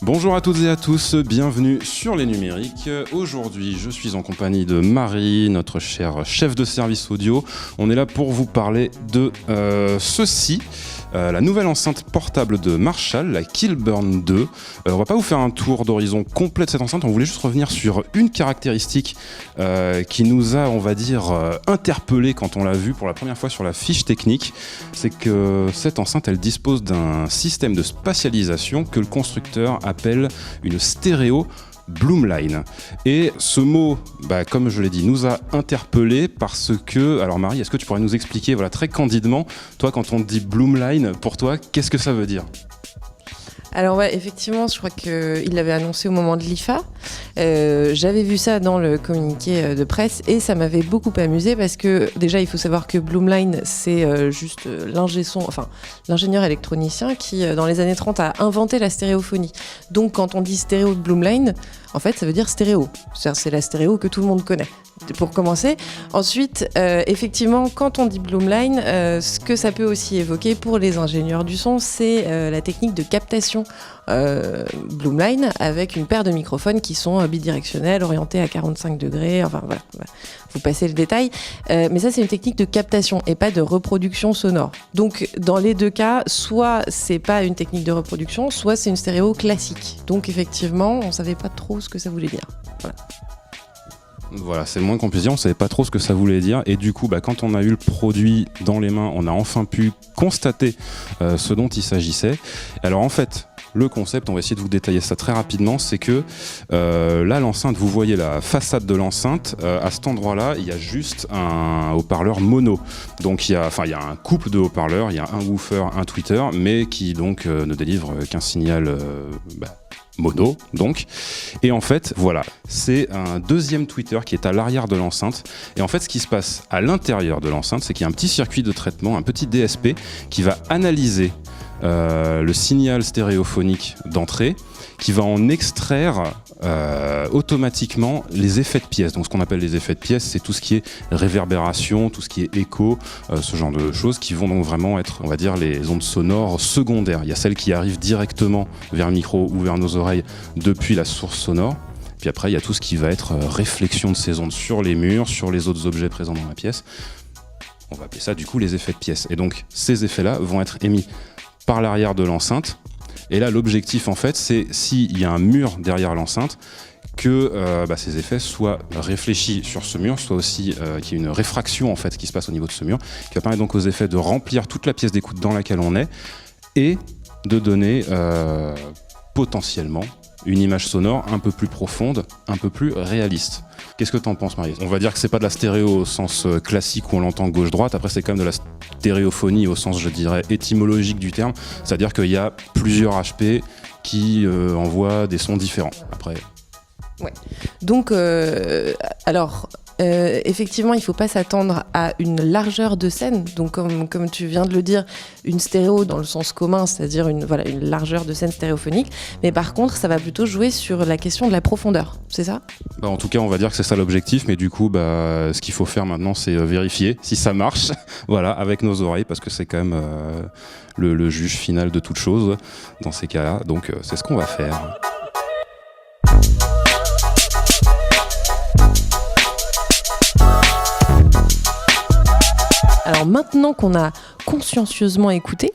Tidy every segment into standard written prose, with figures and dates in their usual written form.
Bonjour à toutes et à tous, bienvenue sur Les Numériques. Aujourd'hui, je suis en compagnie de Marie, notre chère chef de service audio. On est là pour vous parler de ceci. La nouvelle enceinte portable de Marshall, la Killburn 2. On va pas vous faire un tour d'horizon complet de cette enceinte, on voulait juste revenir sur une caractéristique qui nous a, on va dire, interpellé quand on l'a vue pour la première fois sur la fiche technique. C'est que cette enceinte, elle dispose d'un système de spatialisation que le constructeur appelle une stéréo Bloomline. Et ce mot, comme je l'ai dit, nous a interpellés parce que... Alors Marie, est-ce que tu pourrais nous expliquer très candidement, toi quand on dit Bloomline, pour toi, qu'est-ce que ça veut dire ? Alors ouais, effectivement, je crois qu'il l'avait annoncé au moment de l'IFA. J'avais vu ça dans le communiqué de presse et ça m'avait beaucoup amusé parce que déjà, il faut savoir que Bloomline, c'est juste l'ingénieur électronicien qui, dans les années 30, a inventé la stéréophonie. Donc quand on dit stéréo de Bloomline, en fait, ça veut dire stéréo. C'est la stéréo que tout le monde connaît, pour commencer. Ensuite, effectivement, quand on dit Bloomline, ce que ça peut aussi évoquer pour les ingénieurs du son, c'est la technique de captation Bloomline avec une paire de microphones qui sont bidirectionnels, orientés à 45 degrés. Enfin, voilà, vous passez le détail. Mais ça, c'est une technique de captation et pas de reproduction sonore. Donc, dans les deux cas, soit c'est pas une technique de reproduction, soit c'est une stéréo classique. Donc, effectivement, on savait pas trop ce que ça voulait dire. Voilà, c'est le moins qu'on puisse dire, on savait pas trop ce que ça voulait dire et du coup quand on a eu le produit dans les mains, on a enfin pu constater ce dont il s'agissait. Alors en fait, le concept, on va essayer de vous détailler ça très rapidement, c'est que là l'enceinte, vous voyez la façade de l'enceinte, à cet endroit-là, il y a juste un haut-parleur mono. Donc il y a un couple de haut-parleurs, il y a un woofer, un tweeter, mais qui donc ne délivre qu'un signal mono, donc. Et en fait, voilà, c'est un deuxième tweeter qui est à l'arrière de l'enceinte. Et en fait, ce qui se passe à l'intérieur de l'enceinte, c'est qu'il y a un petit circuit de traitement, un petit DSP qui va analyser le signal stéréophonique d'entrée, qui va en extraire automatiquement les effets de pièces. Donc ce qu'on appelle les effets de pièces, c'est tout ce qui est réverbération, tout ce qui est écho, ce genre de choses qui vont donc vraiment être, on va dire, les ondes sonores secondaires. Il y a celles qui arrivent directement vers le micro ou vers nos oreilles depuis la source sonore. Puis après, il y a tout ce qui va être réflexion de ces ondes sur les murs, sur les autres objets présents dans la pièce. On va appeler ça du coup les effets de pièces. Et donc ces effets-là vont être émis par l'arrière de l'enceinte. Et là, l'objectif, en fait, c'est s'il y a un mur derrière l'enceinte, que ces effets soient réfléchis sur ce mur, soit aussi qu'il y ait une réfraction, en fait, qui se passe au niveau de ce mur, qui va permettre donc aux effets de remplir toute la pièce d'écoute dans laquelle on est et de donner potentiellement une image sonore un peu plus profonde, un peu plus réaliste. Qu'est-ce que t'en penses, Marie ? On va dire que c'est pas de la stéréo au sens classique où on l'entend gauche-droite, après c'est quand même de la stéréophonie au sens, je dirais, étymologique du terme, c'est-à-dire qu'il y a plusieurs HP qui envoient des sons différents. Après... Ouais. Donc, effectivement, il ne faut pas s'attendre à une largeur de scène. Donc, comme tu viens de le dire, une stéréo dans le sens commun, c'est-à-dire une largeur de scène stéréophonique. Mais par contre, ça va plutôt jouer sur la question de la profondeur. C'est ça ? En tout cas, on va dire que c'est ça l'objectif. Mais du coup, ce qu'il faut faire maintenant, c'est vérifier si ça marche avec nos oreilles, parce que c'est quand même le juge final de toute chose dans ces cas-là. Donc, c'est ce qu'on va faire. Alors maintenant qu'on a consciencieusement écouté,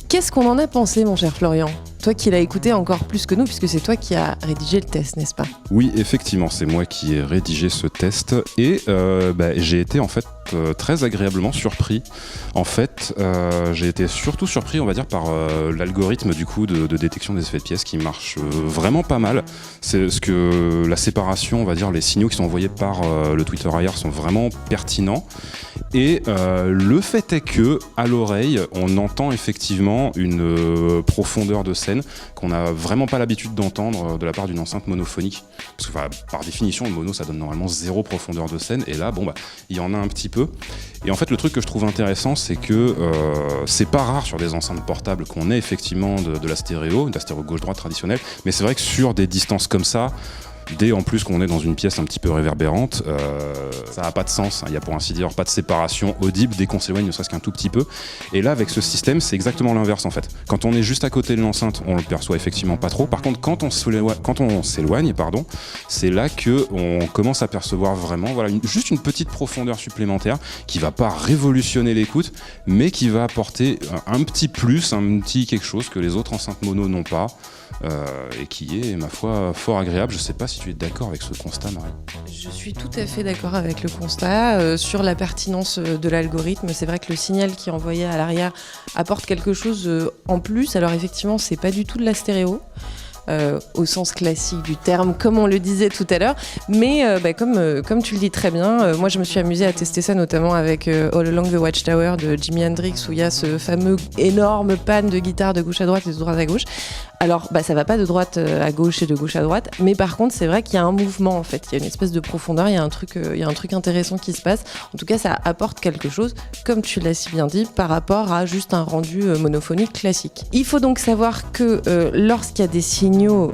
qu'est-ce qu'on en a pensé, mon cher Florian ? Toi qui l'as écouté encore plus que nous, puisque c'est toi qui as rédigé le test, n'est-ce pas ? Oui, effectivement, c'est moi qui ai rédigé ce test et j'ai été en fait très agréablement surpris. En fait, j'ai été surtout surpris, on va dire, par l'algorithme du coup de détection des effets de pièces qui marche vraiment pas mal. C'est ce que la séparation, on va dire, les signaux qui sont envoyés par le Twitter IR sont vraiment pertinents. Et le fait est que, à l'oreille, on entend effectivement une profondeur de scène qu'on n'a vraiment pas l'habitude d'entendre de la part d'une enceinte monophonique. Parce que par définition, le mono, ça donne normalement zéro profondeur de scène. Et là, il y en a un petit peu. Et en fait, le truc que je trouve intéressant, c'est que c'est pas rare sur des enceintes portables qu'on ait effectivement de la stéréo gauche-droite traditionnelle. Mais c'est vrai que sur des distances comme ça, Dès en plus qu'on est dans une pièce un petit peu réverbérante, ça n'a pas de sens, hein. Il n'y a pour ainsi dire pas de séparation audible dès qu'on s'éloigne ne serait-ce qu'un tout petit peu. Et là avec ce système c'est exactement l'inverse en fait. Quand on est juste à côté de l'enceinte, on le perçoit effectivement pas trop. Par contre quand on s'éloigne, c'est là qu'on commence à percevoir vraiment juste une petite profondeur supplémentaire qui va pas révolutionner l'écoute, mais qui va apporter un petit plus, un petit quelque chose que les autres enceintes mono n'ont pas. Et qui est, ma foi, fort agréable. Je ne sais pas si tu es d'accord avec ce constat, Marie. Je suis tout à fait d'accord avec le constat. Sur la pertinence de l'algorithme, c'est vrai que le signal qui est envoyé à l'arrière apporte quelque chose en plus. Alors effectivement, c'est pas du tout de la stéréo. Au sens classique du terme, comme on le disait tout à l'heure. Mais comme tu le dis très bien, moi je me suis amusée à tester ça notamment avec All Along the Watchtower de Jimi Hendrix, où il y a ce fameux énorme pan de guitare de gauche à droite et de droite à gauche. Alors ça va pas de droite à gauche et de gauche à droite, mais par contre c'est vrai qu'il y a un mouvement en fait, il y a une espèce de profondeur, il y a un truc intéressant qui se passe. En tout cas ça apporte quelque chose, comme tu l'as si bien dit, par rapport à juste un rendu monophonique classique. Il faut donc savoir que lorsqu'il y a des signaux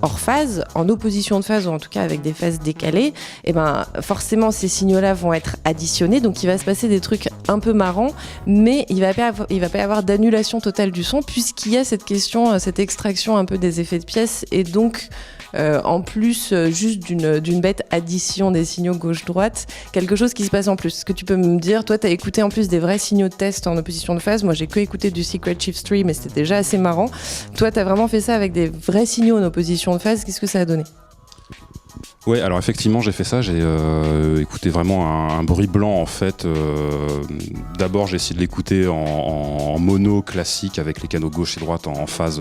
hors phase, en opposition de phase ou en tout cas avec des phases décalées, et forcément ces signaux-là vont être additionnés, donc il va se passer des trucs un peu marrants, mais il va pas y avoir d'annulation totale du son puisqu'il y a cette question, cette extraction un peu des effets de pièce et donc en plus juste d'une bête addition des signaux gauche-droite, quelque chose qui se passe en plus. Est-ce que tu peux me dire, toi t'as écouté en plus des vrais signaux de test en opposition de phase, moi j'ai que écouté du Secret Chiefs Tree mais c'était déjà assez marrant. Toi t'as vraiment fait ça avec des vrais signaux en opposition de phase, qu'est-ce que ça a donné ? Ouais, alors effectivement j'ai fait ça, j'ai écouté vraiment un bruit blanc en fait. D'abord j'ai essayé de l'écouter en mono classique avec les canaux gauche et droite en phase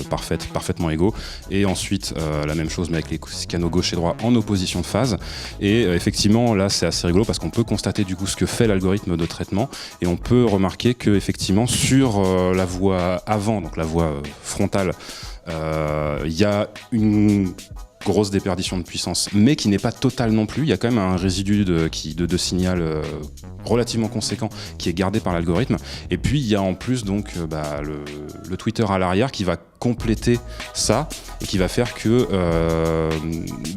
parfaitement égaux, et ensuite la même chose mais avec les canaux gauche et droit en opposition de phase. Et effectivement là c'est assez rigolo parce qu'on peut constater du coup ce que fait l'algorithme de traitement, et on peut remarquer que effectivement sur la voix avant, donc la voix frontale, il y a une grosse déperdition de puissance, mais qui n'est pas totale non plus. Il y a quand même un résidu de signal relativement conséquent qui est gardé par l'algorithme. Et puis il y a en plus donc le tweeter à l'arrière qui va compléter ça et qui va faire que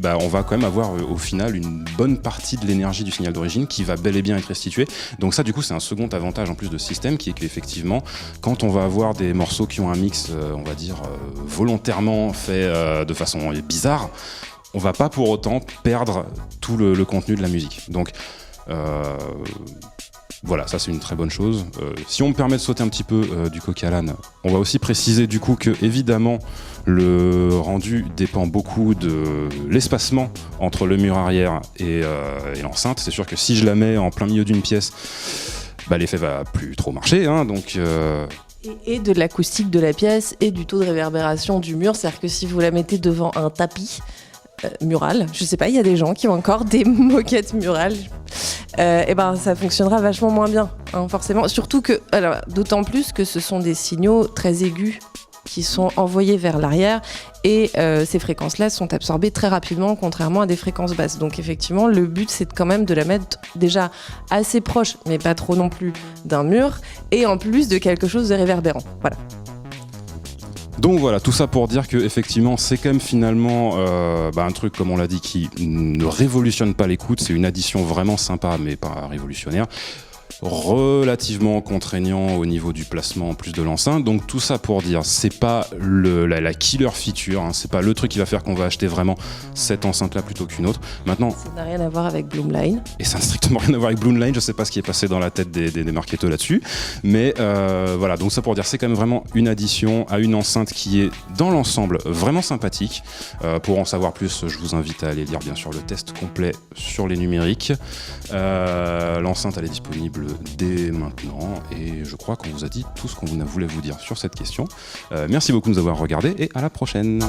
on va quand même avoir au final une bonne partie de l'énergie du signal d'origine qui va bel et bien être restituée. Donc ça du coup c'est un second avantage en plus de ce système, qui est qu'effectivement quand on va avoir des morceaux qui ont un mix on va dire volontairement fait de façon bizarre, on va pas pour autant perdre tout le contenu de la musique. Donc voilà, ça c'est une très bonne chose. Si on me permet de sauter un petit peu du coq à l'âne, on va aussi préciser du coup que évidemment le rendu dépend beaucoup de l'espacement entre le mur arrière et l'enceinte. C'est sûr que si je la mets en plein milieu d'une pièce, l'effet va plus trop marcher, hein, donc et de l'acoustique de la pièce et du taux de réverbération du mur, c'est-à-dire que si vous la mettez devant un tapis mural, je sais pas, il y a des gens qui ont encore des moquettes murales, ça fonctionnera vachement moins bien, hein, forcément. Surtout que, alors, d'autant plus que ce sont des signaux très aigus qui sont envoyés vers l'arrière et ces fréquences-là sont absorbées très rapidement, contrairement à des fréquences basses. Donc effectivement, le but c'est quand même de la mettre déjà assez proche, mais pas trop non plus, d'un mur, et en plus de quelque chose de réverbérant. Voilà. Donc voilà, tout ça pour dire que effectivement c'est quand même finalement un truc, comme on l'a dit, qui ne révolutionne pas l'écoute. C'est une addition vraiment sympa mais pas révolutionnaire, relativement contraignant au niveau du placement en plus de l'enceinte. Donc tout ça pour dire, c'est pas la killer feature, hein, c'est pas le truc qui va faire qu'on va acheter vraiment cette enceinte là plutôt qu'une autre. Maintenant, ça n'a rien à voir avec Bloomline. Et ça n'a strictement rien à voir avec Bloomline, je sais pas ce qui est passé dans la tête des marketeurs là-dessus, mais voilà, donc ça pour dire, c'est quand même vraiment une addition à une enceinte qui est dans l'ensemble vraiment sympathique. Pour en savoir plus, je vous invite à aller lire bien sûr le test complet sur les numériques. L'enceinte elle est disponible dès maintenant et je crois qu'on vous a dit tout ce qu'on voulait vous dire sur cette question. Merci beaucoup de nous avoir regardés et à la prochaine.